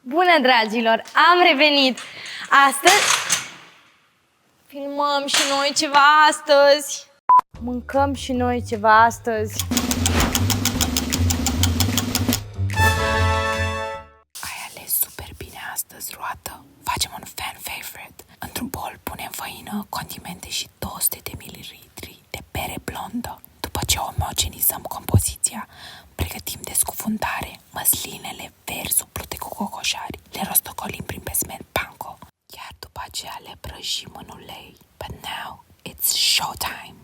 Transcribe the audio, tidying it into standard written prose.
Bună, dragilor! Am revenit! Astăzi filmăm și noi ceva astăzi. Mâncăm și noi ceva astăzi. Ai ales super bine astăzi, roată. Facem un fan favorite. Într-un bol punem făină, condimente și 200 de mililitri de bere blondă. După ce omogenizăm compoziția, pregătim de scufundare măslinele verzi umplute cu cocoșari. Le rostocolim prin pesmet panko. Iar după aceea le prăjim în ulei. But now it's showtime!